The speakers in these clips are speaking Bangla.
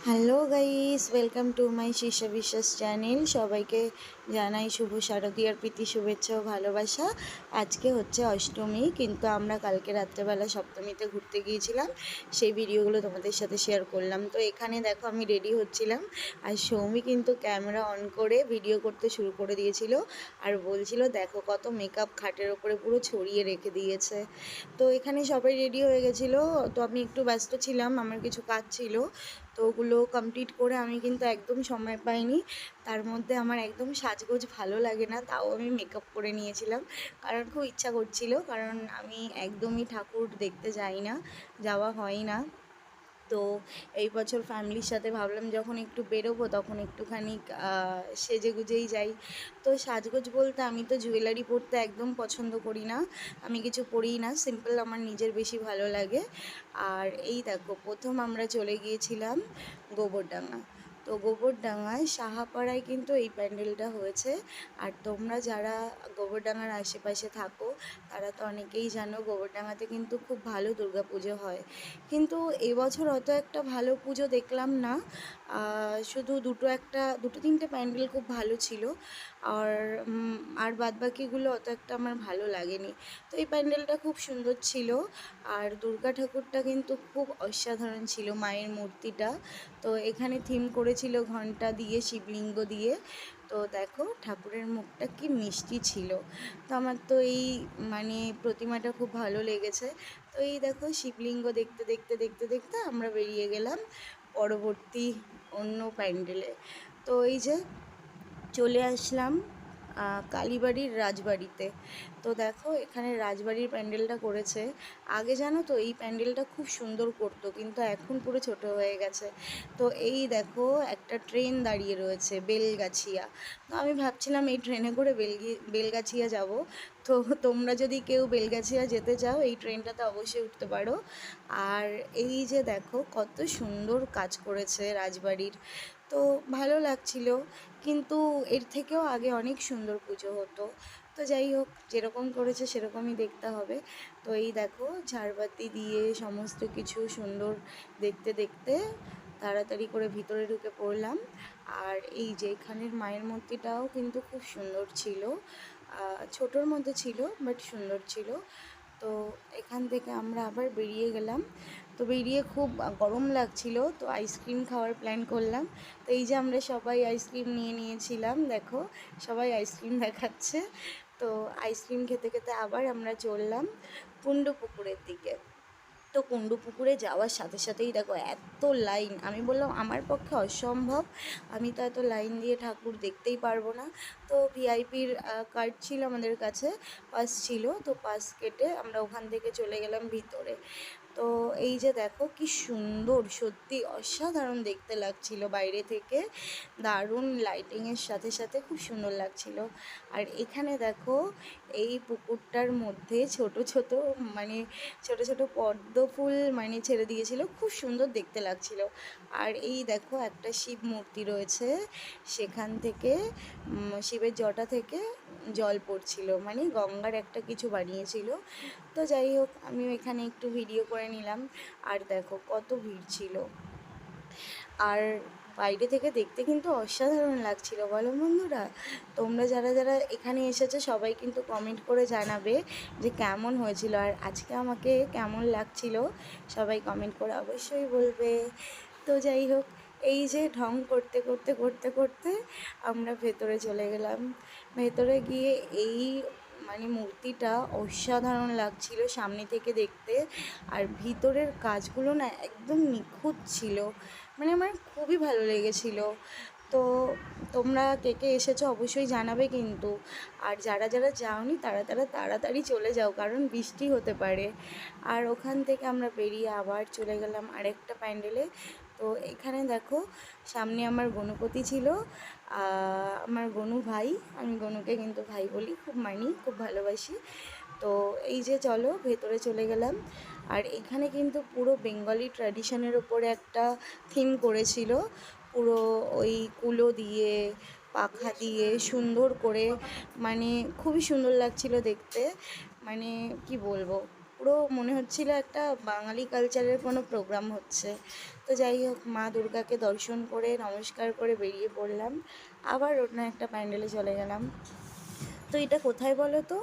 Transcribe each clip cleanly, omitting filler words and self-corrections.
Hello guys, welcome to my Shirsha বিশ্বাস চ্যানেল। সবাইকে জানাই শুভ শারদীয়ার প্রীতি শুভেচ্ছা ও ভালোবাসা। আজকে হচ্ছে অষ্টমী, কিন্তু আমরা কালকে রাত্রেবেলা সপ্তমীতে ঘুরতে গিয়েছিলাম, সেই ভিডিওগুলো তোমাদের সাথে শেয়ার করলাম। তো এখানে দেখো আমি রেডি হচ্ছিলাম, আর সৌমি কিন্তু ক্যামেরা অন করে ভিডিও করতে শুরু করে দিয়েছিল, আর বলছিল দেখো কত মেকআপ খাটের ওপরে পুরো ছড়িয়ে রেখে দিয়েছে। তো এখানে সবাই রেডি হয়ে গেছিলো, তো আমি একটু ব্যস্ত ছিলাম, আমার কিছু কাজ ছিল, তো ওগুলো কমপ্লিট করে আমি কিন্তু একদম সময় পাইনি। তার মধ্যে আমার একদম সাজগোজ ভালো লাগে না, তাও আমি মেকআপ করে নিয়েছিলাম, কারণ খুব ইচ্ছা করছিল, কারণ আমি একদমই ঠাকুর দেখতে যাই না, যাওয়া হয় না। তো এই বছর ফ্যামিলির সাথে ভাবলাম যখন একটু বেরোবো তখন একটুখানি সেজে গুজেই যাই। তো সাজগোজ বলতে আমি তো জুয়েলারি পরতে একদম পছন্দ করি না, আমি কিছু পরিই না, সিম্পল আমার নিজের বেশি ভালো লাগে। আর এই দেখো প্রথম আমরা চলে গিয়েছিলাম গোবরডাঙ্গা। তো গোবরডাঙ্গায় সাহাপাড়ায় কিন্তু এই প্যান্ডেলটা হয়েছে। আর তোমরা যারা গোবরডাঙ্গার আশেপাশে থাকো তারা তো অনেকেই জানো গোবরডাঙ্গাতে কিন্তু খুব ভালো দুর্গাপুজো হয়, কিন্তু এবছর অত একটা ভালো পুজো দেখলাম না। শুধু দুটো তিনটে প্যান্ডেল খুব ভালো ছিল, আর আর বাদবাকিগুলো অত একটা আমার ভালো লাগেনি। তো এই প্যান্ডেলটা খুব সুন্দর ছিল, আর দুর্গা ঠাকুরটা কিন্তু খুব অসাধারণ ছিল, মায়ের মূর্তিটা। তো এখানে থিম করেছিল ঘণ্টা দিয়ে, শিবলিঙ্গ দিয়ে। তো দেখো ঠাকুরের মুখটা কি মিষ্টি ছিল। তো আমার তো এই প্রতিমাটা খুব ভালো লেগেছে। তো এই দেখো শিবলিঙ্গ দেখতে দেখতে দেখতে দেখতে আমরা বেরিয়ে গেলাম পরবর্তী অন্য প্যান্ডেলে। তো এই যে চলে আসলাম কালীবাড়ির রাজবাড়িতে। তো দেখো এখানে রাজবাড়ির প্যান্ডেলটা করেছে। আগে জানো তো এই প্যান্ডেলটা খুব সুন্দর করতো, কিন্তু এখন পুরো ছোট হয়ে গেছে। তো এই দেখো একটা ট্রেন দাঁড়িয়ে রয়েছে বেলগাছিয়া। তো আমি ভাবছিলাম এই ট্রেনে করে বেলগাছিয়া যাব। তো তোমরা যদি কেউ বেলগাছিয়া যেতে চাও এই ট্রেনটাতে অবশ্যই উঠতে পারো। আর এই যে দেখো কত সুন্দর কাজ করেছে রাজবাড়ির, তো ভালো লাগছিল, কিন্তু এর থেকেও আগে অনেক সুন্দর পুজো হতো। তো যাই হোক, যেরকম করেছে সেরকমই দেখতে হবে। তো এই দেখো ঝাড়বাতি দিয়ে সমস্ত কিছু সুন্দর দেখতে দেখতে তাড়াতাড়ি করে ভিতরে ঢুকে পড়লাম। আর এই যে এখানের মায়ের মূর্তিটাও কিন্তু খুব সুন্দর ছিল, ছোটোর মধ্যে ছিল বাট সুন্দর ছিল। তো এখান থেকে আমরা আবার বেরিয়ে গেলাম। তো বেরিয়ে খুব গরম লাগছিল, তো আইসক্রিম খাওয়ার প্ল্যান করলাম। তো এই যে আমরা সবাই আইসক্রিম নিয়ে নিয়েছিলাম, দেখো সবাই আইসক্রিম দেখাচ্ছে। তো আইসক্রিম খেতে খেতে আবার আমরা চললাম কুণ্ডু পুকুরের দিকে। তো কুণ্ডু পুকুরে যাওয়ার সাথে সাথেই দেখো এত লাইন, আমি বললাম আমার পক্ষে অসম্ভব, আমি তো এত লাইন দিয়ে ঠাকুর দেখতেই পারবো না। তো ভিআইপির কার্ড ছিল আমাদের কাছে, পাস ছিল, তো পাস কেটে আমরা ওখান থেকে চলে গেলাম ভিতরে। তো এই যে দেখো কি সুন্দর, সত্যি অসাধারণ দেখতে লাগছিল বাইরে থেকে, দারুণ লাইটিংয়ের সাথে সাথে খুব সুন্দর লাগছিল। আর এখানে দেখো এই পুকুরটার মধ্যে ছোট ছোট ছোট ছোট পদ্ম ফুল ছেড়ে দিয়েছিল, খুব সুন্দর দেখতে লাগছিল। আর এই দেখো একটা শিব মূর্তি রয়েছে, সেখান থেকে শিবের জটা থেকে জল পড়ছিল, গঙ্গার একটা কিছু বানিয়েছিল। তো যাই হোক আমিও এখানে একটু ভিডিও করে নিলাম। আর দেখো কত ভিড় ছিল, আর বাইরে থেকে দেখতে কিন্তু অসাধারণ লাগছিল, বলো বন্ধুরা? তোমরা যারা যারা এখানে এসেছো সবাই কিন্তু কমেন্ট করে জানাবে যে কেমন হয়েছিল, আর আজকে আমাকে কেমন লাগছিল সবাই কমেন্ট করে অবশ্যই বলবে। তো যাই হোক, এই যে ঢং করতে করতে করতে করতে আমরা ভেতরে চলে গেলাম। ভেতরে গিয়ে এই মূর্তিটা অসাধারণ লাগছিল সামনে থেকে দেখতে, আর ভিতরের কাজগুলো না একদম নিখুঁত ছিল, আমার খুবই ভালো লেগেছিল। তো তোমরা কে কে এসেছো অবশ্যই জানাবে কিন্তু, আর যারা যারা যাওনি তারা তারা তাড়াতাড়ি চলে যাও, কারণ বৃষ্টি হতে পারে। আর ওখান থেকে আমরা বেরিয়ে আবার চলে গেলাম আরেকটা প্যান্ডেলে। তো এখানে দেখো সামনে আমার গণপতি ছিল, আমার গনু ভাই, আমি গনুকে কিন্তু ভাই বলি, খুব ভালোবাসি। তো এই যে চলো ভেতরে চলে গেলাম। আর এখানে কিন্তু পুরো বেঙ্গলি ট্র্যাডিশনের ওপরে একটা থিম করেছিল, পুরো ওই কুলো দিয়ে পাখা দিয়ে সুন্দর করে, খুবই সুন্দর লাগছিল দেখতে, কি বলবো, পুরো মনে হচ্ছিল একটা বাঙালি কালচারের কোনো প্রোগ্রাম হচ্ছে। তো যাই হোক, মা দুর্গাকে দর্শন করে নমস্কার করে বেরিয়ে পড়লাম, আবার অন্য একটা প্যান্ডেলে চলে গেলাম। তো এটা কোথায় বলো তো?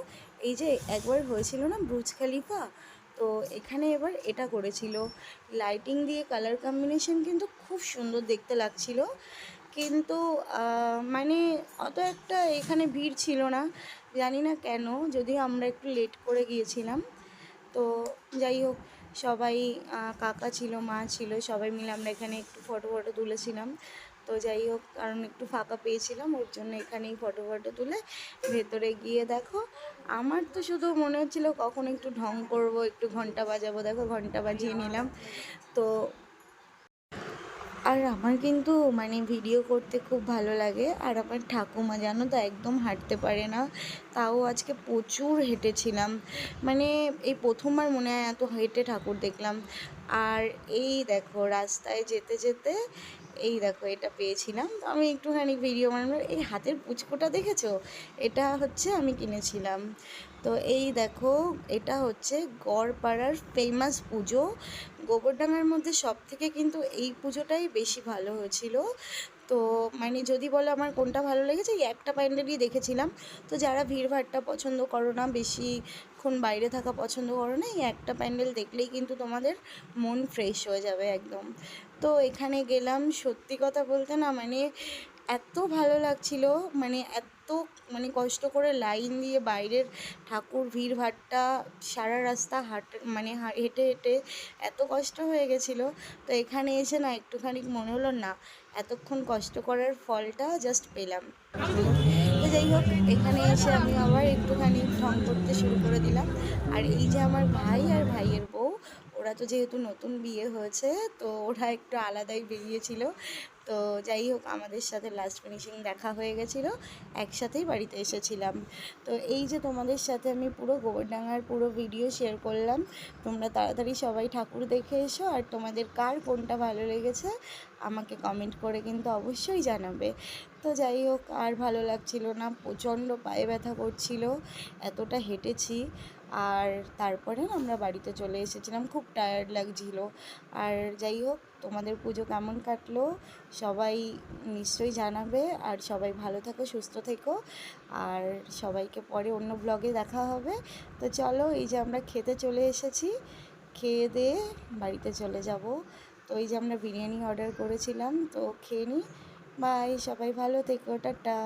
এই যে একবার হয়েছিল না বুর্জ খলিফা, তো এখানে এবার এটা করেছিল লাইটিং দিয়ে, কালার কম্বিনেশন কিন্তু খুব সুন্দর দেখতে লাগছিল। কিন্তু মানে অত একটা এখানে ভিড় ছিল না, জানি না কেন, যদিও আমরা একটু লেট করে গিয়েছিলাম। তো যাই হোক, সবাই কাকা ছিল, মা ছিল, সবাই মিলে আমরা এখানে একটু ফটো ফটো তুলেছিলাম। তো যাই হোক, কারণ একটু ফাঁকা পেয়েছিলাম ওর জন্য এখানেই ফটো ফটো তুলে ভেতরে গিয়ে দেখো, আমার তো শুধু মনে হচ্ছিল কখন একটু ঢং করব, একটু ঘন্টা বাজাবো। দেখো ঘন্টা বাজিয়ে নিলাম। তো আর আমার কিন্তু মানে ভিডিও করতে খুব ভালো লাগে। আর আমার ঠাকুমা জানো তো একদম হাঁটতে পারে না, তাও আজকে প্রচুর হেঁটেছিলাম। মানে এই প্রথমবার মনে হয় এত হেঁটে ঠাকুর দেখলাম। আর এই দেখো রাস্তায় যেতে যেতে এই দেখো এটা পেয়েছিলাম, তো আমি একটুখানি ভিডিও বানানোর, এই হাতের পুচকোটা দেখেছো? এটা হচ্ছে আমি কিনেছিলাম। তো এই দেখো, এটা হচ্ছে গড়পাড়ার ফেমাস পুজো। গোবরডাঙ্গার মধ্যে সব থেকে কিন্তু এই পুজোটাই বেশি ভালো হয়েছিল। তো মানে যদি বলো আমার কোনটা ভালো লেগেছে, এই একটা প্যান্ডেলই দেখেছিলাম। তো যারা ভিড়ভাট্টা পছন্দ করো না, বেশিক্ষণ বাইরে থাকা পছন্দ করো না, এই একটা প্যান্ডেল দেখলেই কিন্তু তোমাদের মন ফ্রেশ হয়ে যাবে একদম। তো এখানে গেলাম, সত্যি কথা বলতে না মানে এত ভালো লাগছিল, মানে এত মানে কষ্ট করে লাইন দিয়ে বাইরের ঠাকুর ভিড়ভাট্টা সারা রাস্তা মানে হেঁটে হেঁটে এত কষ্ট হয়ে গেছিলো। তো এখানে এসে না একটুখানি মনে হলো না, এতক্ষণ কষ্ট করার ফলটা জাস্ট পেলাম। তো যাই হোক, এখানে এসে আমি আবার একটুখানি ঢং করতে শুরু করে দিলাম। আর এই যে আমার ভাই আর ভাইয়ের বউ, ওরা তো যেহেতু নতুন বিয়ে হয়েছে, তো ওরা একটু আলাদাই বেরিয়েছিল। তো যাই হোক, আমাদের সাথে লাস্ট ফিনিশিং দেখা হয়ে গেছিলো, একসাথেই বাড়িতে এসেছিলাম। তো এই যে তোমাদের সাথে আমি পুরো গোবরডাঙ্গার পুরো ভিডিও শেয়ার করলাম। তোমরা তাড়াতাড়ি সবাই ঠাকুর দেখে এসো, আর তোমাদের কার কোনটা ভালো লেগেছে আমাকে কমেন্ট করে কিন্তু অবশ্যই জানাবে। তো যাই হোক, আর ভালো লাগছিল না, প্রচণ্ড পায়ে ব্যথা করছিল, এতটা হেঁটেছি। আর তারপরে আমরা বাড়িতে চলে এসেছিলাম, খুব টায়ার্ড লাগছিল। আর যাই হোক, তোমাদের পুজো কেমন কাটলো সবাই নিশ্চয়ই জানাবে। আর সবাই ভালো থেকো, সুস্থ থেকো। আর সবাইকে পরে অন্য ব্লগে দেখা হবে। তো চলো, এই যে আমরা খেতে চলে এসেছি, খেয়ে দিয়ে বাড়িতে চলে যাব। তো এই যে আমরা বিরিয়ানি অর্ডার করেছিলাম, তো খেয়ে নিই। বাই, সবাই ভালো থেকো, টাটা।